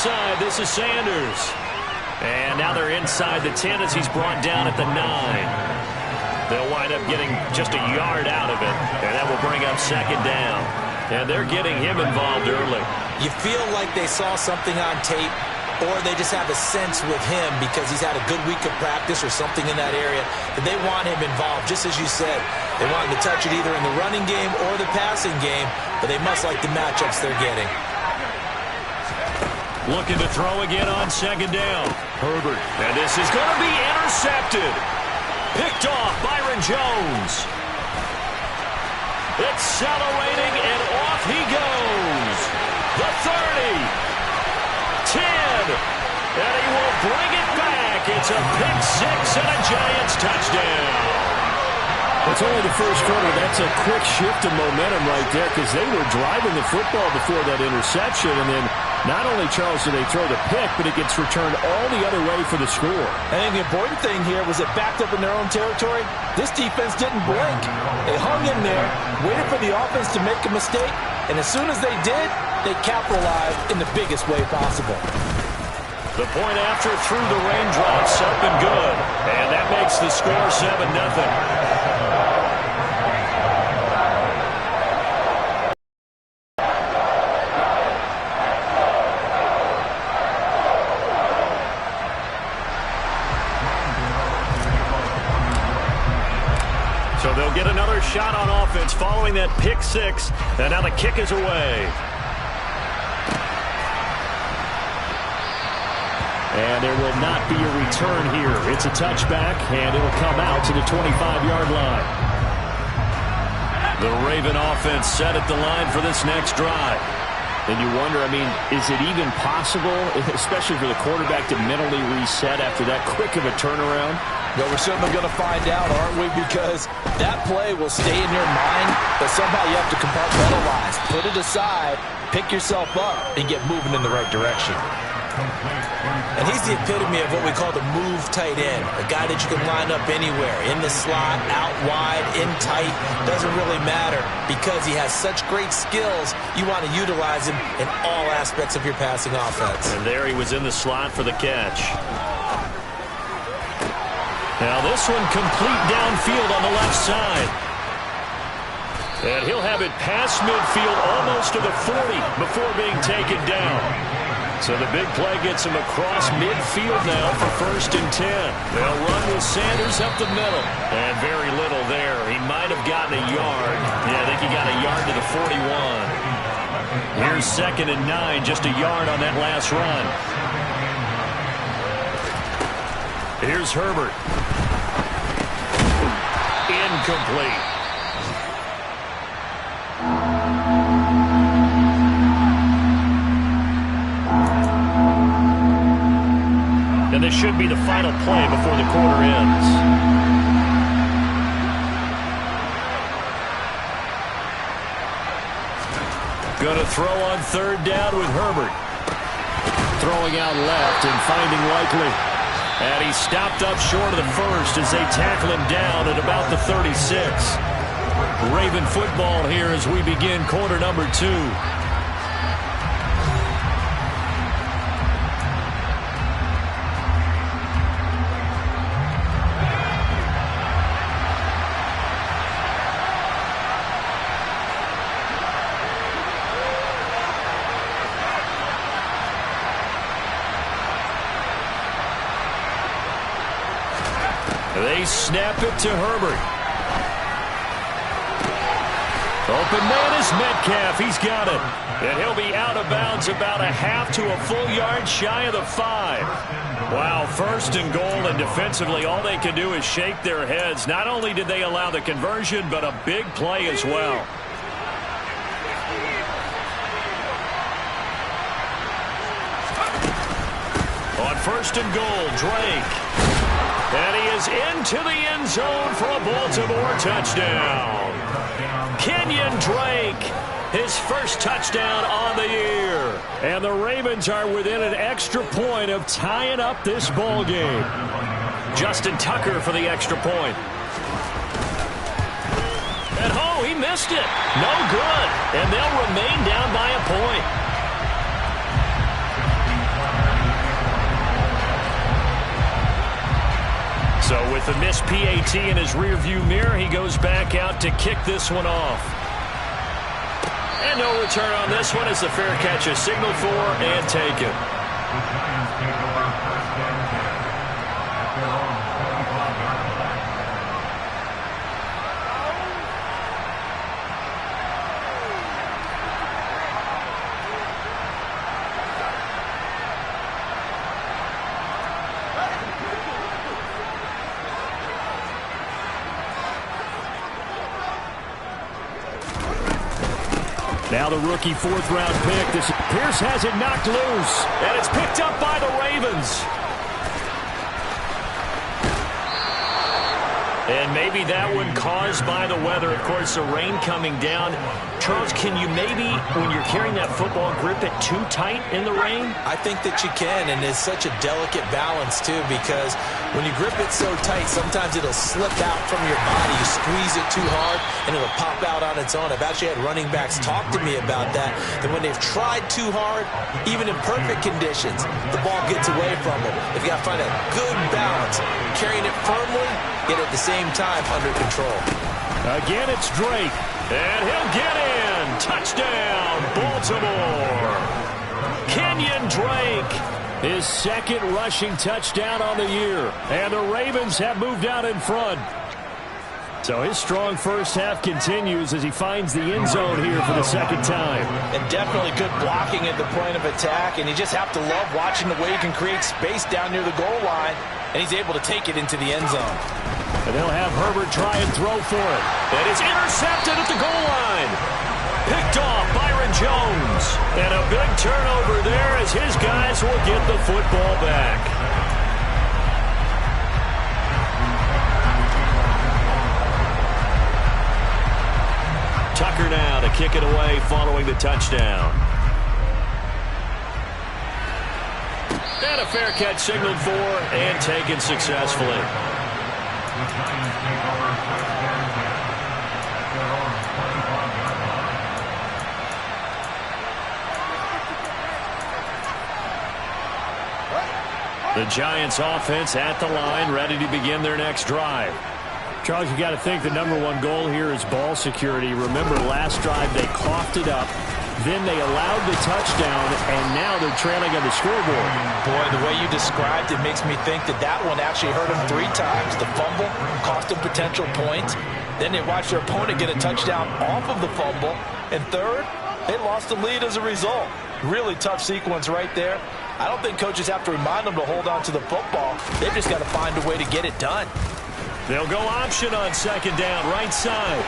side. This is Sanders. And now they're inside the 10 as he's brought down at the 9. They'll wind up getting just a yard out of it, and that will bring up second down. And they're getting him involved early. You feel like they saw something on tape, or they just have a sense with him because he's had a good week of practice or something in that area that they want him involved. Just as you said, they want him to touch it either in the running game or the passing game, but they must like the matchups they're getting. Looking to throw again on second down. Herbert. And this is going to be intercepted. Picked off Byron Jones. Accelerating, and off he goes. The 30. 10. And he will bring it back. It's a pick six and a Giants touchdown. It's only the first quarter. That's a quick shift of momentum right there because they were driving the football before that interception. And then not only, Charles, do they throw the pick, but it gets returned all the other way for the score. I think the important thing here was it backed up in their own territory. This defense didn't blink. They hung in there, waited for the offense to make a mistake, and as soon as they did, they capitalized in the biggest way possible. The point after through the raindrops up and good. And that makes the score 7-0. So they'll get another shot on offense following that pick six. And now the kick is away. And there will not be a return here. It's a touchback, and it'll come out to the 25-yard line. The Raven offense set at the line for this next drive. And you wonder, I mean, is it even possible, especially for the quarterback, to mentally reset after that quick of a turnaround? Well, we're certainly going to find out, aren't we? Because that play will stay in your mind, but somehow you have to compartmentalize. Put it aside, pick yourself up, and get moving in the right direction. And he's the epitome of what we call the move tight end, a guy that you can line up anywhere, in the slot, out wide, in tight, doesn't really matter because he has such great skills. You want to utilize him in all aspects of your passing offense. And there he was in the slot for the catch. Now this one complete downfield on the left side. And he'll have it past midfield almost to the 40 before being taken down. So the big play gets him across midfield now for 1st and 10. They'll run with Sanders up the middle. And very little there. He might have gotten a yard. Yeah, I think he got a yard to the 41. Here's 2nd and 9, just a yard on that last run. Here's Herbert. Incomplete. And this should be the final play before the quarter ends. Going to throw on 3rd down with Herbert. Throwing out left and finding Likely. And he stopped up short of the first as they tackle him down at about the 36. Raven football here as we begin quarter number 2. They snap it to Herbert. Open man is Metcalf. He's got it. And he'll be out of bounds about a half to a full yard shy of the 5. Wow, 1st and goal, and defensively all they can do is shake their heads. Not only did they allow the conversion, but a big play as well. On 1st and goal, Drake. And he is into the end zone for a Baltimore touchdown. Kenyon Drake, his first touchdown on the year. And the Ravens are within an extra point of tying up this ball game. Justin Tucker for the extra point. And oh, he missed it. No good. And they'll remain down by a point. With the missed PAT in his rearview mirror, he goes back out to kick this one off. And no return on this one as the fair catch is signaled for and taken. Now the rookie fourth-round pick. Pierce has it knocked loose. And it's picked up by the Ravens. And maybe that one caused by the weather. Of course, the rain coming down. Charles, can you maybe, when you're carrying that football, grip it too tight in the rain? I think that you can, and it's such a delicate balance, too, because when you grip it so tight, sometimes it'll slip out from your body. You squeeze it too hard, and it'll pop out on its own. I've actually had running backs talk to me about that when they've tried too hard, even in perfect conditions, the ball gets away from them. They've got to find a good balance, carrying it firmly, yet at the same time under control. Again, it's Drake. And he'll get in. Touchdown, Baltimore. Kenyon Drake. His second rushing touchdown on the year. And the Ravens have moved out in front. So his strong first half continues as he finds the end zone here for the second time. And definitely good blocking at the point of attack. And you just have to love watching the way he can create space down near the goal line. And he's able to take it into the end zone. And they'll have Herbert try and throw for it. And it's intercepted at the goal line. Picked off Byron Jones. And a big turnover there as his guys will get the football back. Tucker now to kick it away following the touchdown. And a fair catch signaled for and taken successfully. The Giants offense at the line, ready to begin their next drive. Charles, you got to think the number one goal here is ball security. Remember, last drive they coughed it up. Then they allowed the touchdown, and now they're trailing on the scoreboard. Boy, the way you described it makes me think that that one actually hurt them 3 times. The fumble cost them potential points. Then they watched their opponent get a touchdown off of the fumble. And third, they lost the lead as a result. Really tough sequence right there. I don't think coaches have to remind them to hold on to the football. They've just got to find a way to get it done. They'll go option on second down, right side.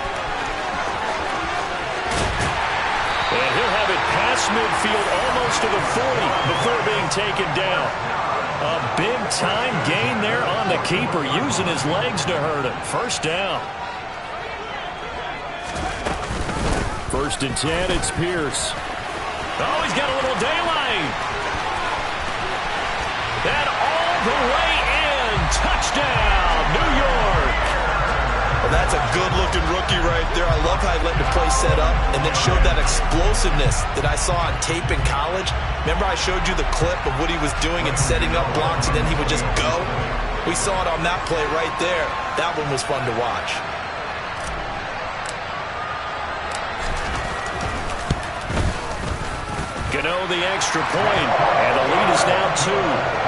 And he'll have it past midfield almost to the 40 before being taken down. A big-time gain there on the keeper, using his legs to hurt him. First down. First and 10, it's Pierce. Oh, he's got a little daylight. And all the way in. Touchdown, New York. Well, that's a good-looking rookie right there. I love how he let the play set up and then showed that explosiveness that I saw on tape in college. Remember I showed you the clip of what he was doing and setting up blocks, and then he would just go? We saw it on that play right there. That one was fun to watch. Gano the extra point, and the lead is now 2.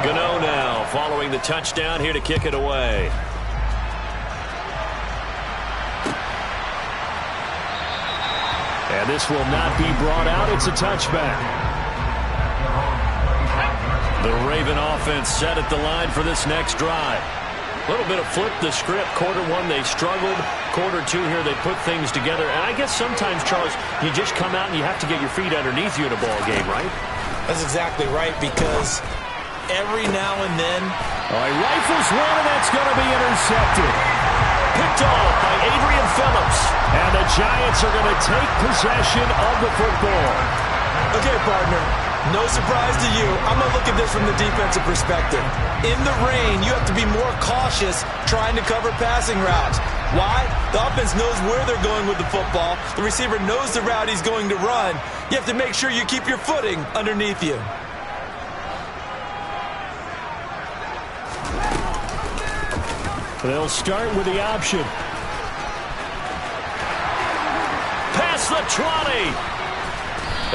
Gano now following the touchdown here to kick it away. And this will not be brought out. It's a touchback. The Raven offense set at the line for this next drive. A little bit of flip the script. Quarter 1, they struggled. Quarter 2 here, they put things together. And I guess sometimes, Charles, you just come out and you have to get your feet underneath you in a ball game, right? That's exactly right, because every now and then, he rifles one, and that's going to be intercepted. Picked off by Adrian Phillips. And the Giants are going to take possession of the football. Okay, partner, no surprise to you. I'm going to look at this from the defensive perspective. In the rain, you have to be more cautious trying to cover passing routes. Why? The offense knows where they're going with the football. The receiver knows the route he's going to run. You have to make sure you keep your footing underneath you. They'll start with the option. Past the 20.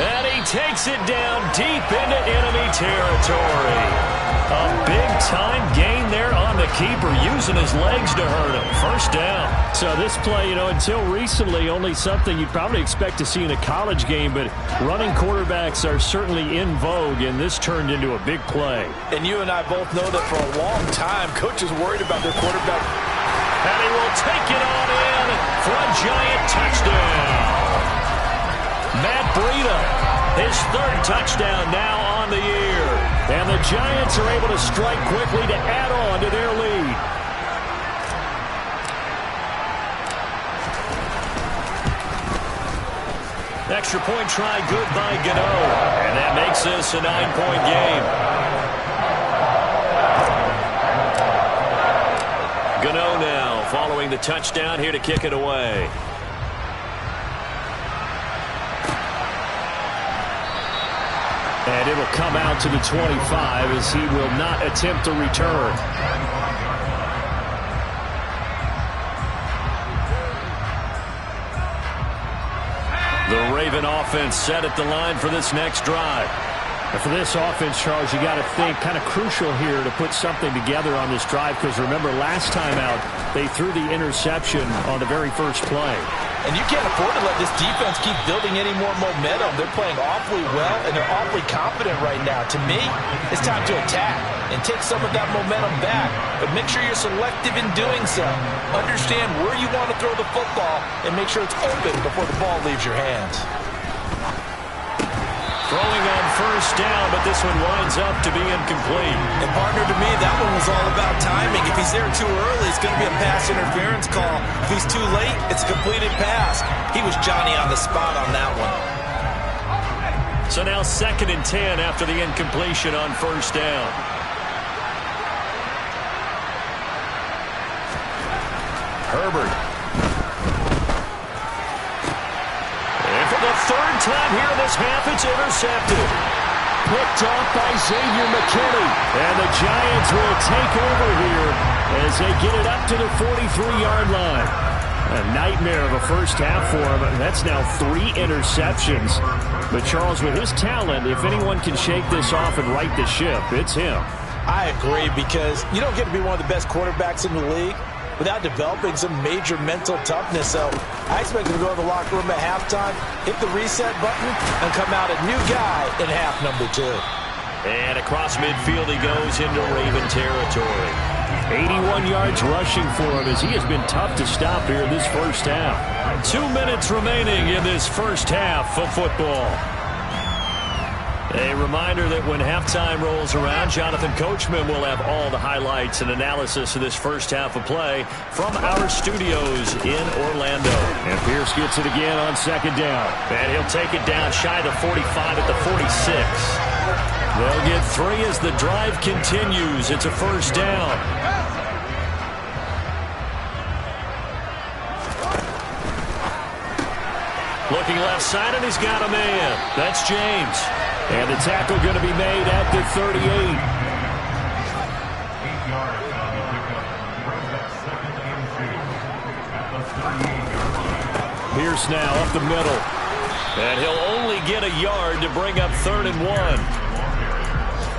And he takes it down deep into enemy territory. A big-time gain there on the keeper, using his legs to hurt him. First down. So this play, until recently, only something you'd probably expect to see in a college game, but running quarterbacks are certainly in vogue, and this turned into a big play. And you and I both know that for a long time, coaches worried about their quarterback. And he will take it on in for a giant touchdown. Matt Breida, his third touchdown now on the year. And the Giants are able to strike quickly to add on to their lead. Extra point try good by Gano. And that makes this a 9-point game. Gano now following the touchdown here to kick it away. And it'll come out to the 25 as he will not attempt to return. The Raven offense set at the line for this next drive. And for this offense, Charles, you got to think kind of crucial here to put something together on this drive, because remember last time out they threw the interception on the very first play. And you can't afford to let this defense keep building any more momentum. They're playing awfully well, and they're awfully confident right now. To me, it's time to attack and take some of that momentum back, but make sure you're selective in doing so. Understand where you want to throw the football and make sure it's open before the ball leaves your hands. Throwing on first down, but this one winds up to be incomplete. And partner, to me, that one was all about timing. If he's there too early, it's going to be a pass interference call. If he's too late, it's a completed pass. He was Johnny on the spot on that one. So now 2nd and 10 after the incompletion on first down. Herbert. The third time here in this half, it's intercepted. Picked off by Xavier McKinney. And the Giants will take over here as they get it up to the 43-yard line. A nightmare of a first half for him. That's now 3 interceptions. But Charles, with his talent, if anyone can shake this off and right the ship, it's him. I agree, because you don't get to be one of the best quarterbacks in the league without developing some major mental toughness. So I expect him to go in the locker room at halftime, hit the reset button, and come out a new guy in half number 2. And across midfield he goes into Raven territory. 81 yards rushing for him as he has been tough to stop here in this first half. 2 minutes remaining in this first half of football. A reminder that when halftime rolls around, Jonathan Coachman will have all the highlights and analysis of this first half of play from our studios in Orlando. And Pierce gets it again on 2nd down. And he'll take it down shy of the 45 at the 46. They'll get 3 as the drive continues. It's a first down. Looking left side, and he's got a man. That's James. And the tackle going to be made at the 38. Pierce now up the middle. And he'll only get a yard to bring up 3rd and 1.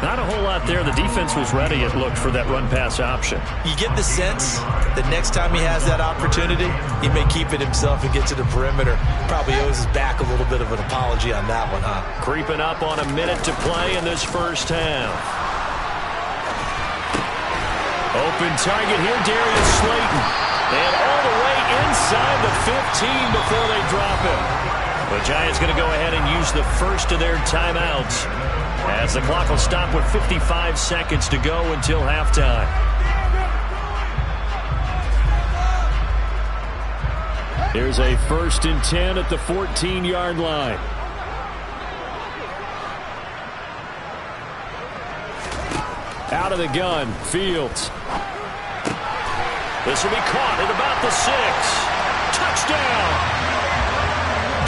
Not a whole lot there. The defense was ready, it looked, for that run-pass option. You get the sense that next time he has that opportunity, he may keep it himself and get to the perimeter. Probably owes his back a little bit of an apology on that one, huh? Creeping up on a minute to play in this first half. Open target here, Darius Slayton. And all the way inside the 15 before they drop him. The Giants going to go ahead and use the first of their timeouts, as the clock will stop with 55 seconds to go until halftime. Here's a 1st and 10 at the 14-yard line. Out of the gun, Fields. This will be caught at about the 6. Touchdown!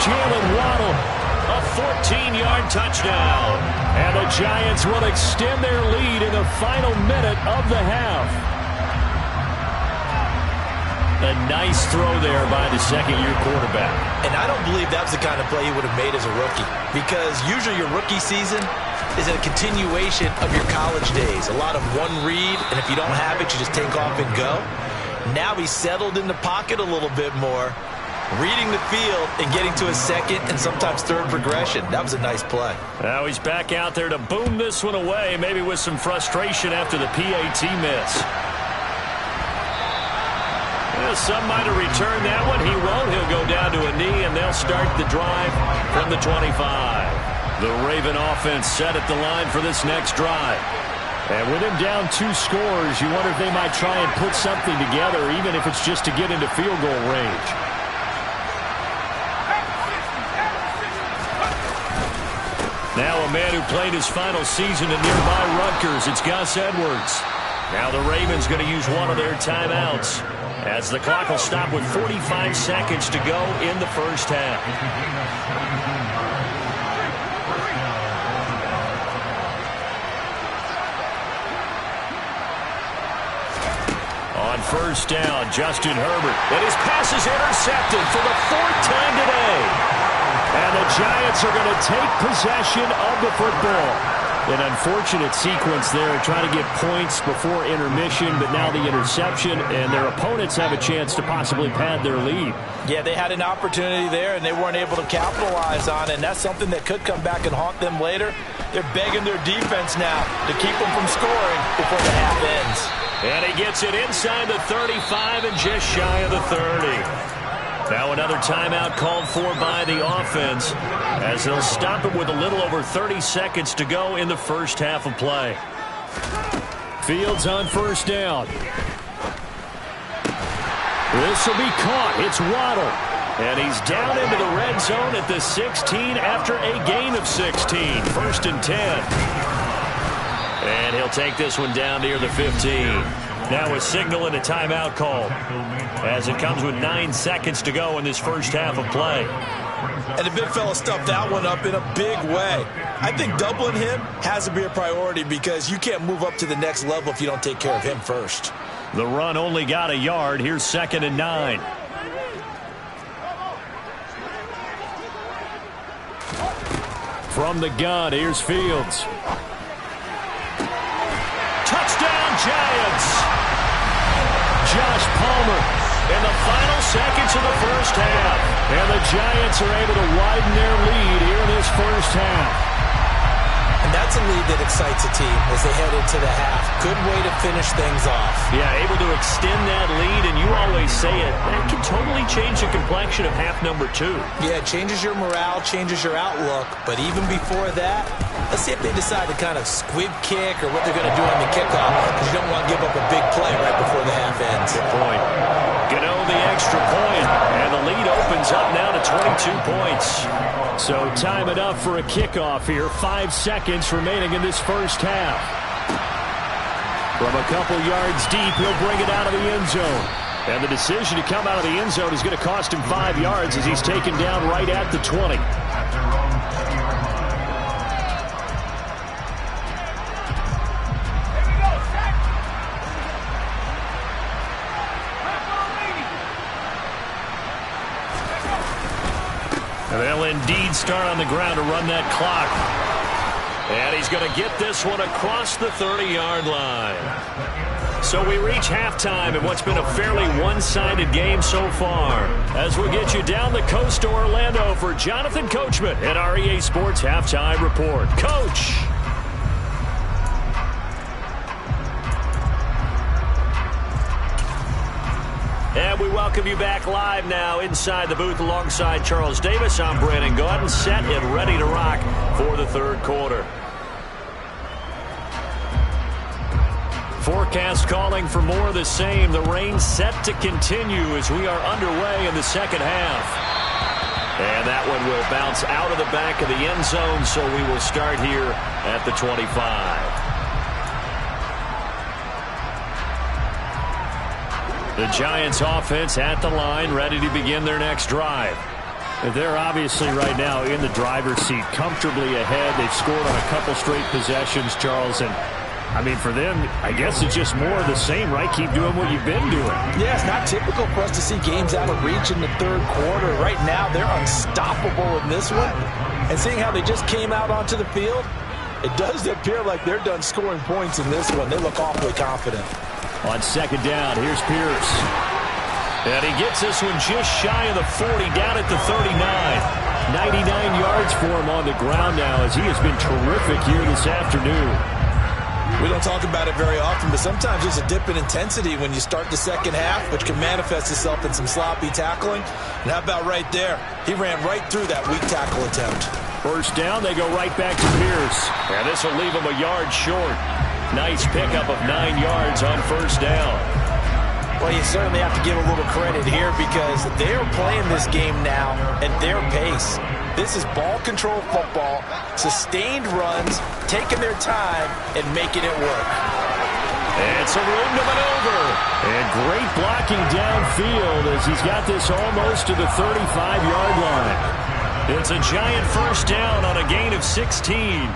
Jalen Waddle. A 14-yard touchdown. And the Giants will extend their lead in the final minute of the half. A nice throw there by the second-year quarterback. And I don't believe that was the kind of play he would have made as a rookie, because usually your rookie season is a continuation of your college days. A lot of one read, and if you don't have it, you just take off and go. Now he's settled in the pocket a little bit more, reading the field and getting to his second and sometimes third progression. That was a nice play. Now he's back out there to boom this one away, maybe with some frustration after the PAT miss. Some might have returned that one. He won't. He'll go down to a knee, and they'll start the drive from the 25. The Raven offense set at the line for this next drive. And with him down 2 scores, you wonder if they might try and put something together, even if it's just to get into field goal range. Now a man who played his final season in nearby Rutgers. It's Gus Edwards. Now the Ravens going to use one of their timeouts, as the clock will stop with 45 seconds to go in the first half. On first down, Justin Herbert. And his pass is intercepted for the 4th time today. And the Giants are going to take possession of the football. An unfortunate sequence there, trying to get points before intermission, but now the interception, and their opponents have a chance to possibly pad their lead. Yeah, they had an opportunity there, and they weren't able to capitalize on it, and that's something that could come back and haunt them later. They're begging their defense now to keep them from scoring before the half ends. And he gets it inside the 35 and just shy of the 30. Now another timeout called for by the offense, as they'll stop it with a little over 30 seconds to go in the first half of play. Fields on first down. This will be caught. It's Waddle. And he's down into the red zone at the 16 after a gain of 16. 1st and 10. And he'll take this one down near the 15. Now a signal and a timeout call, as it comes with 9 seconds to go in this first half of play. And the big fella stuffed that one up in a big way. I think doubling him has to be a priority, because you can't move up to the next level if you don't take care of him first. The run only got a yard. Here's 2nd and 9. From the gun, here's Fields. Touchdown, Giants! Josh Palmer in the final seconds of the first half. And the Giants are able to widen their lead here in this first half. And that's a lead that excites a team as they head into the half. Good way to finish things off. Yeah, able to extend that lead, and you always say it, that can totally change the complexion of half number 2. Yeah, it changes your morale, changes your outlook. But even before that, let's see if they decide to kind of squib kick or what they're going to do on the kickoff, because you don't want to give up a big play right before the half ends. Good point. Gano the extra point, and the lead opens up now to 22 points. So time it up for a kickoff here. 5 seconds remaining in this first half. From a couple yards deep, he'll bring it out of the end zone. And the decision to come out of the end zone is going to cost him 5 yards, as he's taken down right at the 20. And they'll indeed start on the ground to run that clock. And he's going to get this one across the 30-yard line. So we reach halftime in what's been a fairly one-sided game so far, as we'll get you down the coast to Orlando for Jonathan Coachman at our EA Sports Halftime Report. Coach! And we welcome you back live now inside the booth alongside Charles Davis. I'm Brandon Gaudin, set and ready to rock for the third quarter. Forecast calling for more of the same. The rain set to continue as we are underway in the second half. And that one will bounce out of the back of the end zone, so we will start here at the 25. The Giants offense at the line, ready to begin their next drive. They're obviously right now in the driver's seat, comfortably ahead. They've scored on a couple straight possessions, Charles, and I mean, for them, I guess it's just more of the same, right? Keep doing what you've been doing. Yeah, it's not typical for us to see games out of reach in the third quarter. Right now, they're unstoppable in this one. And seeing how they just came out onto the field, it does appear like they're done scoring points in this one. They look awfully confident. On second down, here's Pierce. And he gets this one just shy of the 40, down at the 39. 99 yards for him on the ground now, as he has been terrific here this afternoon. We don't talk about it very often, but sometimes there's a dip in intensity when you start the second half, which can manifest itself in some sloppy tackling. And how about right there? He ran right through that weak tackle attempt. First down, they go right back to Pierce. And this will leave him a yard short. Nice pickup of 9 yards on first down. Well, you certainly have to give a little credit here because they're playing this game now at their pace. This is ball control football, sustained runs, taking their time, and making it work. And some room to maneuver. And great blocking downfield as he's got this almost to the 35-yard line. It's a giant first down on a gain of 16.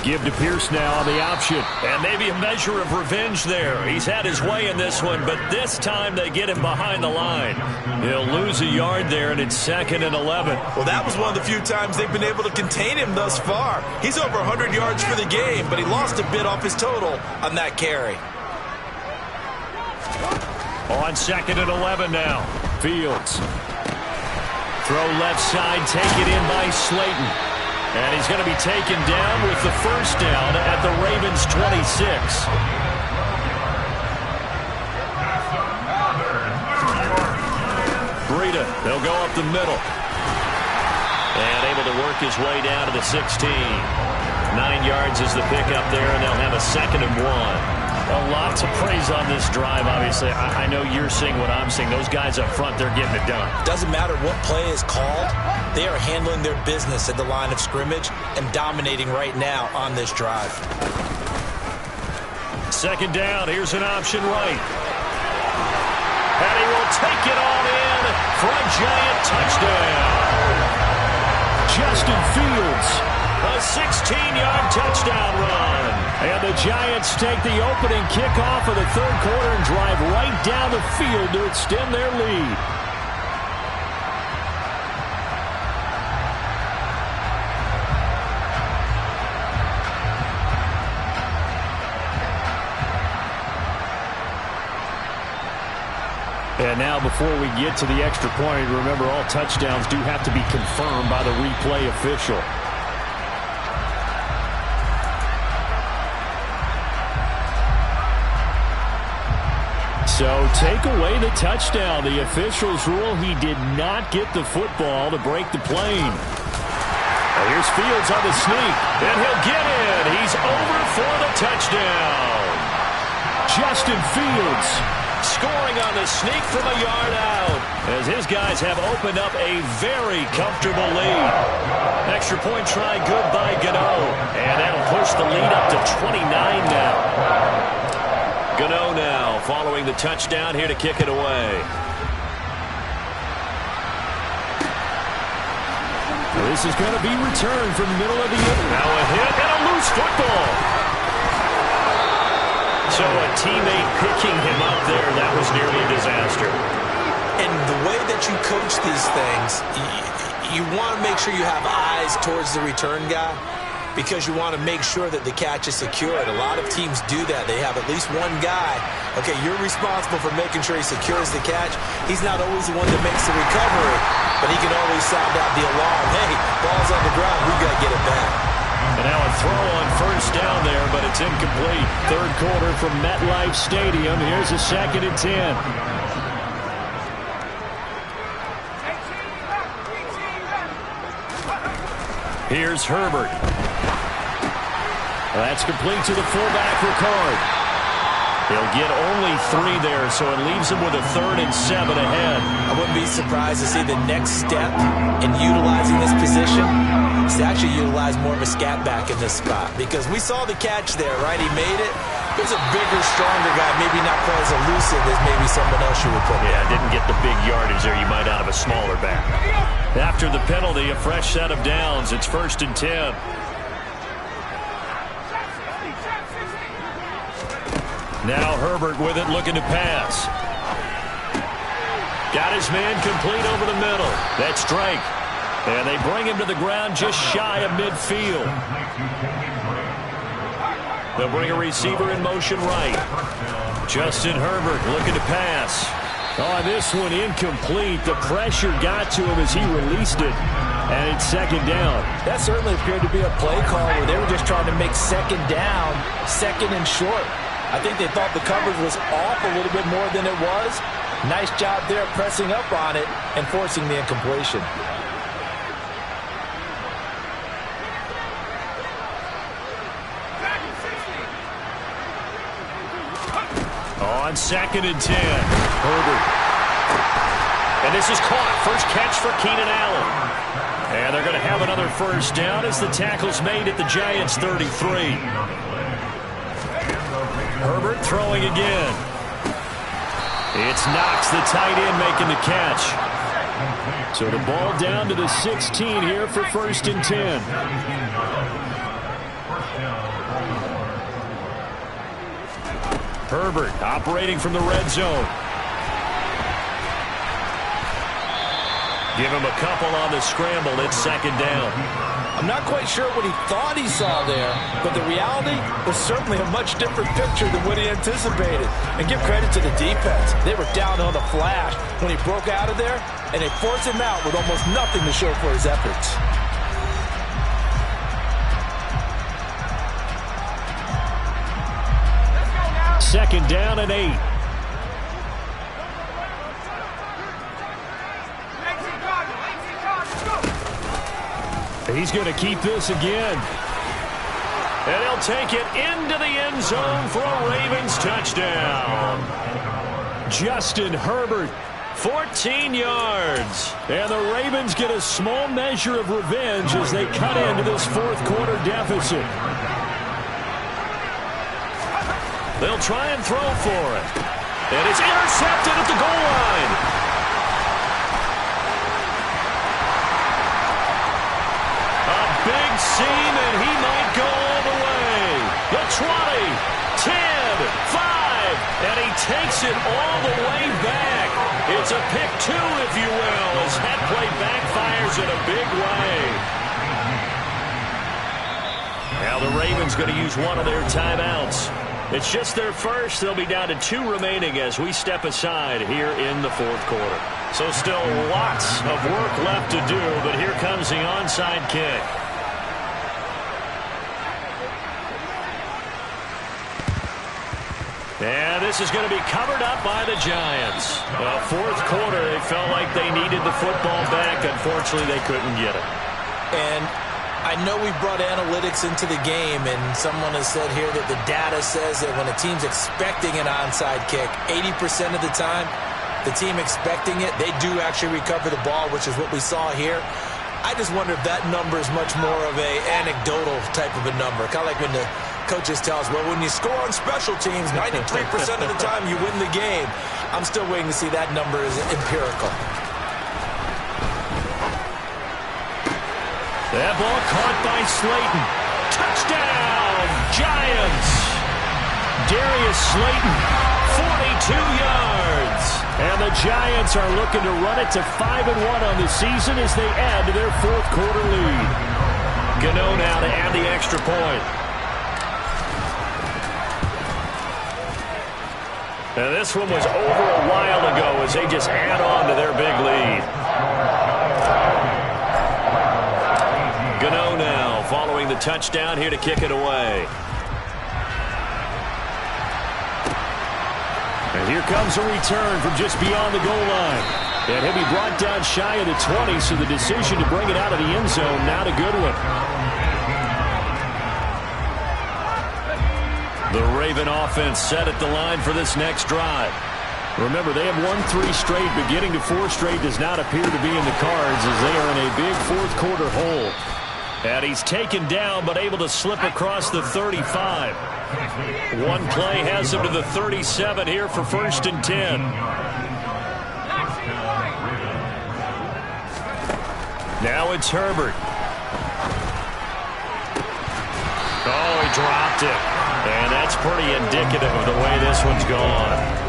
Give to Pierce now on the option. And maybe a measure of revenge there. He's had his way in this one, but this time they get him behind the line. He'll lose a yard there, and it's 2nd and 11. Well, that was one of the few times they've been able to contain him thus far. He's over 100 yards for the game, but he lost a bit off his total on that carry. On 2nd and 11 now. Fields. Throw left side, take it in by Slayton. And he's going to be taken down with the first down at the Ravens' 26. Breida, they'll go up the middle. And able to work his way down to the 16. 9 yards is the pickup there, and they'll have a 2nd and 1. Well, lots of praise on this drive, obviously. I know you're seeing what I'm seeing. Those guys up front, they're getting it done. Doesn't matter what play is called. They are handling their business at the line of scrimmage and dominating right now on this drive. 2nd down. Here's an option right. And he will take it all in for a giant touchdown. Justin Fields. A 16-yard touchdown run. And the Giants take the opening kickoff of the third quarter and drive right down the field to extend their lead. And now before we get to the extra point, remember all touchdowns do have to be confirmed by the replay official. So take away the touchdown. The officials rule he did not get the football to break the plane. Now here's Fields on the sneak. And he'll get in. He's over for the touchdown. Justin Fields scoring on the sneak from a yard out, as his guys have opened up a very comfortable lead. Extra point try good by Gano. And that'll push the lead up to 29 now. Gano now following the touchdown here to kick it away. This is going to be returned from the middle of the air. Now a hit and a loose football. So a teammate picking him up there, that was nearly a disaster. And the way that you coach these things, you want to make sure you have eyes towards the return guy, because you want to make sure that the catch is secured. A lot of teams do that. They have at least one guy. Okay, you're responsible for making sure he secures the catch. He's not always the one that makes the recovery, but he can always sound out the alarm. Hey, ball's on the ground. We've got to get it back. And now a throw on first down there, but it's incomplete. Third quarter from MetLife Stadium. Here's a 2nd and 10. Here's Herbert. That's complete to the fullback, Ricard. He'll get only 3 there, so it leaves him with a 3rd and 7 ahead. I wouldn't be surprised to see the next step in utilizing this position is to actually utilize more of a scat back in this spot, because we saw the catch there, right? He made it. He's a bigger, stronger guy, maybe not quite as elusive as maybe someone else you would put. Yeah, didn't get the big yardage there you might out of a smaller back. After the penalty, a fresh set of downs. It's 1st and 10. Now Herbert with it, looking to pass. Got his man complete over the middle. That's Drake. And they bring him to the ground just shy of midfield. They'll bring a receiver in motion right. Justin Herbert looking to pass. Oh, this one incomplete. The pressure got to him as he released it. And it's 2nd down. That certainly appeared to be a play call where they were just trying to make 2nd down, 2nd and short. I think they thought the coverage was off a little bit more than it was. Nice job there pressing up on it and forcing the incompletion. On 2nd and 10, Herbert. And this is caught. First catch for Keenan Allen. And they're going to have another 1st down as the tackle's made at the Giants' 33. Herbert throwing again. It's Knox, the tight end, making the catch. So the ball down to the 16 here for 1st and 10. Herbert operating from the red zone. Give him a couple on the scramble. It's 2nd down. I'm not quite sure what he thought he saw there, but the reality was certainly a much different picture than what he anticipated. And give credit to the defense. They were down on the flash when he broke out of there, and they forced him out with almost nothing to show for his efforts. Second down and 8. He's going to keep this again. And he'll take it into the end zone for a Ravens touchdown. Justin Herbert, 14 yards. And the Ravens get a small measure of revenge as they cut into this 4th quarter deficit. They'll try and throw for it. And it's intercepted at the goal line. A big seam, and he might go all the way. The 20, 10, 5, and he takes it all the way back. It's a pick 2, if you will, as that play backfires in a big way. Now the Ravens going to use one of their timeouts. It's just their first. They'll be down to 2 remaining as we step aside here in the 4th quarter. So still lots of work left to do, but here comes the onside kick. And this is going to be covered up by the Giants. 4th quarter, they felt like they needed the football back. Unfortunately, they couldn't get it. And I know we brought analytics into the game, and someone has said here that the data says that when a team's expecting an onside kick, 80% of the time, the team expecting it, they do actually recover the ball, which is what we saw here. I just wonder if that number is much more of a anecdotal type of a number. Kind of like when the coaches tell us, well, when you score on special teams, 93% of the time you win the game. I'm still waiting to see that number is empirical. That ball caught by Slayton. Touchdown, Giants. Darius Slayton, 42 yards. And the Giants are looking to run it to 5-1 on the season as they add to their 4th quarter lead. Gano now to add the extra point. And this one was over a while ago as they just add on to their big lead. Gano now following the touchdown here to kick it away. And here comes a return from just beyond the goal line. And he'll be brought down shy of the 20, so the decision to bring it out of the end zone, not a good one. The Raven offense set at the line for this next drive. Remember, they have won 3 straight, but getting to 4 straight does not appear to be in the cards as they are in a big 4th quarter hole. And he's taken down, but able to slip across the 35. One play has him to the 37 here for 1st and 10. Now it's Herbert. Oh, he dropped it. And that's pretty indicative of the way this one's gone.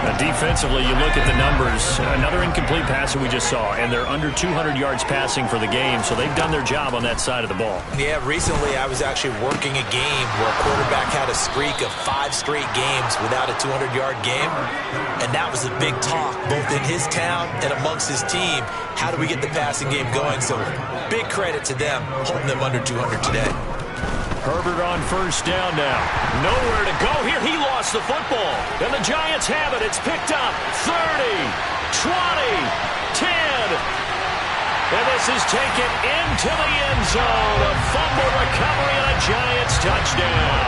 Now, defensively, you look at the numbers. Another incomplete pass that we just saw, and they're under 200 yards passing for the game, so they've done their job on that side of the ball. Yeah, recently I was actually working a game where a quarterback had a streak of 5 straight games without a 200-yard game, and that was a big talk, both in his town and amongst his team. How do we get the passing game going? So big credit to them, holding them under 200 today. Herbert on 1st down now. Nowhere to go here. He lost the football. And the Giants have it. It's picked up. 30, 20, 10. And this is taken into the end zone. A fumble recovery and a Giants touchdown.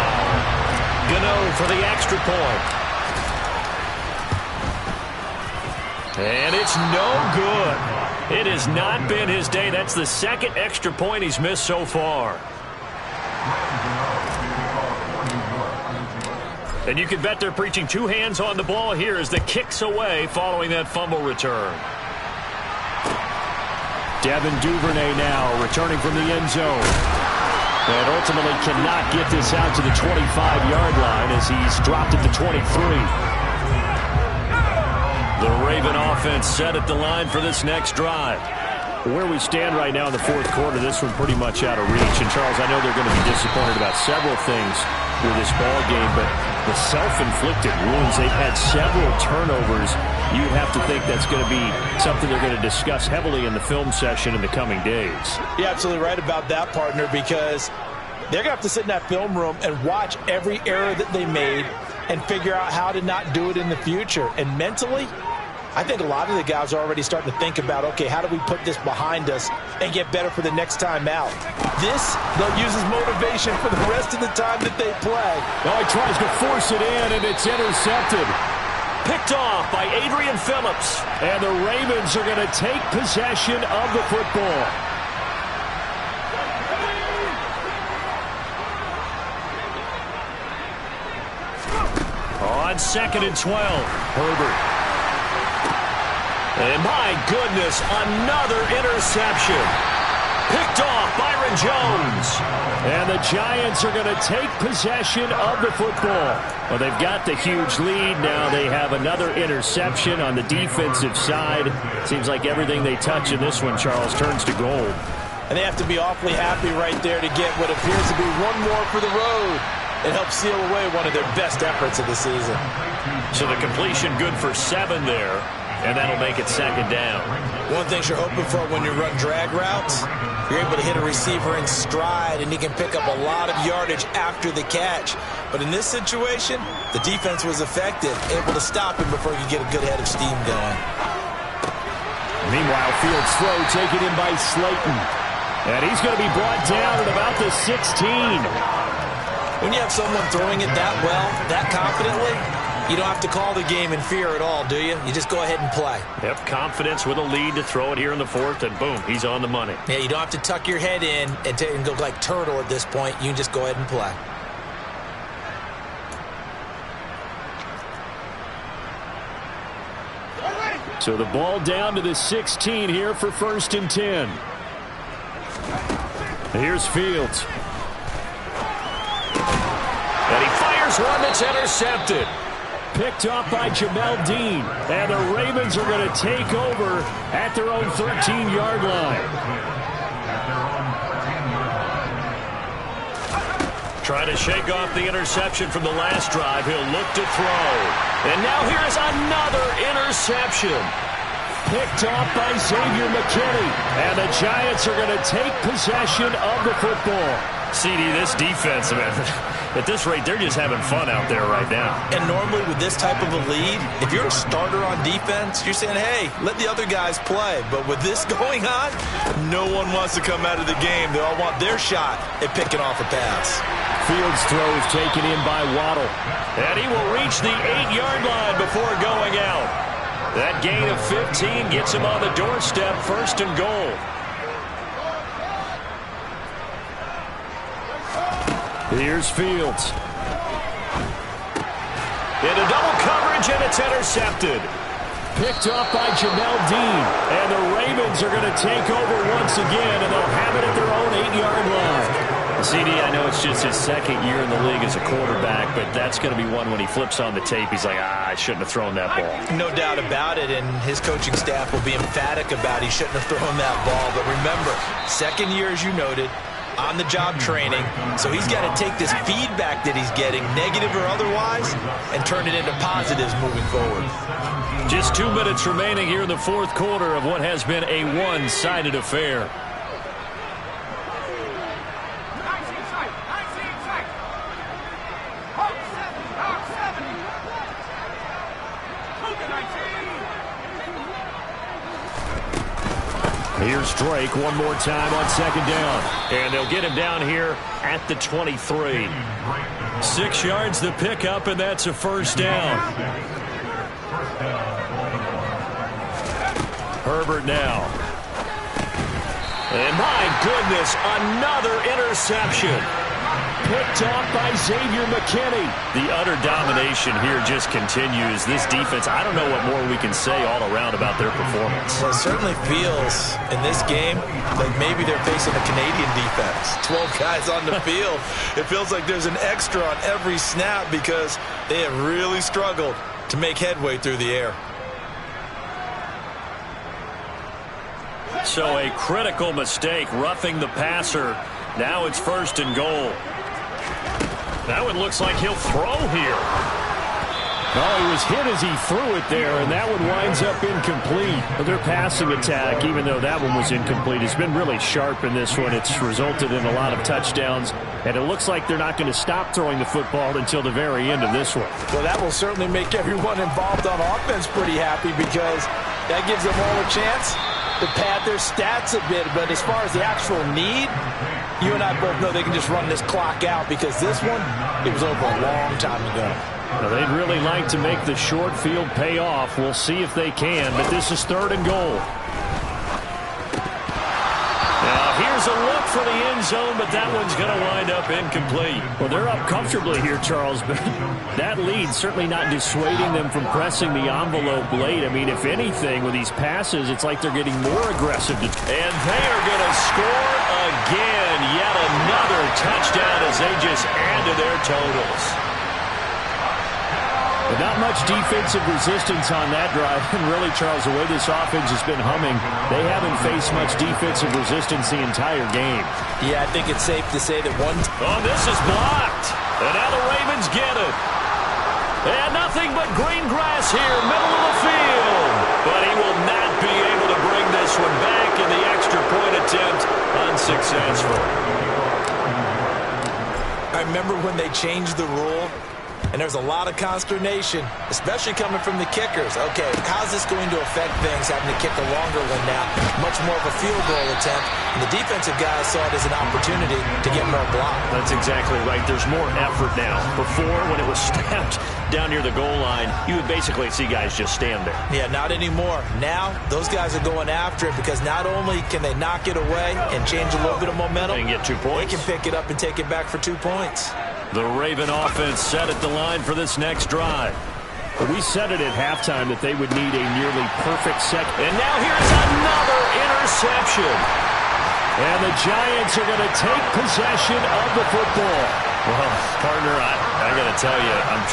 Gano for the extra point. And it's no good. It has not been his day. That's the 2nd extra point he's missed so far. And you can bet they're preaching 2 hands on the ball here as the kick's away following that fumble return. Devin Duvernay now returning from the end zone. And ultimately cannot get this out to the 25-yard line as he's dropped at the 23. The Raven offense set at the line for this next drive. Where we stand right now in the 4th quarter, this one pretty much out of reach. And, Charles, I know they're going to be disappointed about several things with this ball game, but the self-inflicted wounds, they've had several turnovers. You'd have to think that's going to be something they're going to discuss heavily in the film session in the coming days. You're absolutely right about that, partner, because they're going to have to sit in that film room and watch every error that they made and figure out how to not do it in the future. And mentally, I think a lot of the guys are already starting to think about, okay, how do we put this behind us and get better for the next time out? This, they'll use as motivation for the rest of the time that they play. Now he tries to force it in, and it's intercepted. Picked off by Adrian Phillips. And the Ravens are going to take possession of the football. On 2nd and 12, Herbert. And my goodness, another interception. Picked off Byron Jones. And the Giants are going to take possession of the football. Well, they've got the huge lead. Now they have another interception on the defensive side. Seems like everything they touch in this one, Charles, turns to gold. And they have to be awfully happy right there to get what appears to be one more for the road. It helps seal away one of their best efforts of the season. So the completion good for 7 there. And that'll make it 2nd down. One thing you're hoping for when you run drag routes, you're able to hit a receiver in stride, and he can pick up a lot of yardage after the catch. But in this situation, the defense was effective, able to stop him before he could get a good head of steam going. Meanwhile, Fields' throw taken in by Slayton. And he's going to be brought down at about the 16. When you have someone throwing it that well, that confidently, you don't have to call the game in fear at all, do you? You just go ahead and play. Yep, confidence with a lead to throw it here in the 4th, and boom, he's on the money. Yeah, you don't have to tuck your head in and go like turtle at this point. You can just go ahead and play. So the ball down to the 16 here for 1st and 10. Here's Fields. And he fires one that's intercepted. Picked off by Jamel Dean. And the Ravens are going to take over at their own 13-yard line. Trying to shake off the interception from the last drive. He'll look to throw. And now here's another interception. Picked off by Xavier McKinney. And the Giants are going to take possession of the football. CD, this defense, man, at this rate, they're just having fun out there right now. And normally with this type of a lead, if you're a starter on defense, you're saying, hey, let the other guys play. But with this going on, no one wants to come out of the game. They all want their shot at picking off a pass. Fields throw is taken in by Waddle. And he will reach the 8-yard line before going out. That gain of 15 gets him on the doorstep, 1st and goal. Here's Fields. Into double coverage, and it's intercepted. Picked up by Jamel Dean. And the Ravens are going to take over once again, and they'll have it at their own 8-yard line. CD, I know it's just his second year in the league as a quarterback, but that's going to be one when he flips on the tape, he's like, I shouldn't have thrown that ball. No doubt about it, and his coaching staff will be emphatic about he shouldn't have thrown that ball. But remember, second year, as you noted, on-the-job training, so he's got to take this feedback that he's getting, negative or otherwise, and turn it into positives moving forward. Just 2 minutes remaining here in the fourth quarter of what has been a one-sided affair. Here's Drake one more time on second down. And they'll get him down here at the 23. 6 yards the pickup, and that's a first down. Herbert now. And my goodness, another interception. Picked off by Xavier McKinney. The utter domination here just continues. This defense, I don't know what more we can say all around about their performance. Well, it certainly feels in this game like maybe they're facing a Canadian defense. 12 guys on the field. It feels like there's an extra on every snap because they have really struggled to make headway through the air. So a critical mistake, roughing the passer. Now it's first and goal. That one looks like he'll throw here. Oh, he was hit as he threw it there, and that one winds up incomplete. But their passing attack, even though that one was incomplete, has been really sharp in this one. It's resulted in a lot of touchdowns, and it looks like they're not going to stop throwing the football until the very end of this one. Well, that will certainly make everyone involved on offense pretty happy because that gives them all a chance to pad their stats a bit. But as far as the actual need, you and I both know they can just run this clock out because this one, it was over a long time ago. Well, they'd really like to make the short field pay off. We'll see if they can, but this is third and goal. Now here's a look for the end zone, but that one's going to wind up incomplete. Well, they're up comfortably here, Charles, but that lead certainly not dissuading them from pressing the envelope late. I mean, if anything, with these passes, it's like they're getting more aggressive. And they are going to score again. Yet another touchdown as they just add to their totals. But not much defensive resistance on that drive. And really, Charles, the way this offense has been humming, they haven't faced much defensive resistance the entire game. Yeah, I think it's safe to say that one... Oh, this is blocked. And now the Ravens get it. And nothing but green grass here, middle of the field. But he will not be able to bring this one back, in the extra point attempt unsuccessful. I remember when they changed the rule, and there's a lot of consternation, especially coming from the kickers. Okay, how's this going to affect things, having to kick a longer one now? Much more of a field goal attempt. And the defensive guys saw it as an opportunity to get more block. That's exactly right. There's more effort now. Before, when it was snapped down near the goal line, you would basically see guys just stand there. Yeah, not anymore. Now, those guys are going after it because not only can they knock it away and change a little bit of momentum, and get 2 points. They can pick it up and take it back for 2 points. The Raven offense set at the line for this next drive. We said it at halftime that they would need a nearly perfect second. And now here's another interception. And the Giants are going to take possession of the football. Well, partner, I got to tell you, I'm trying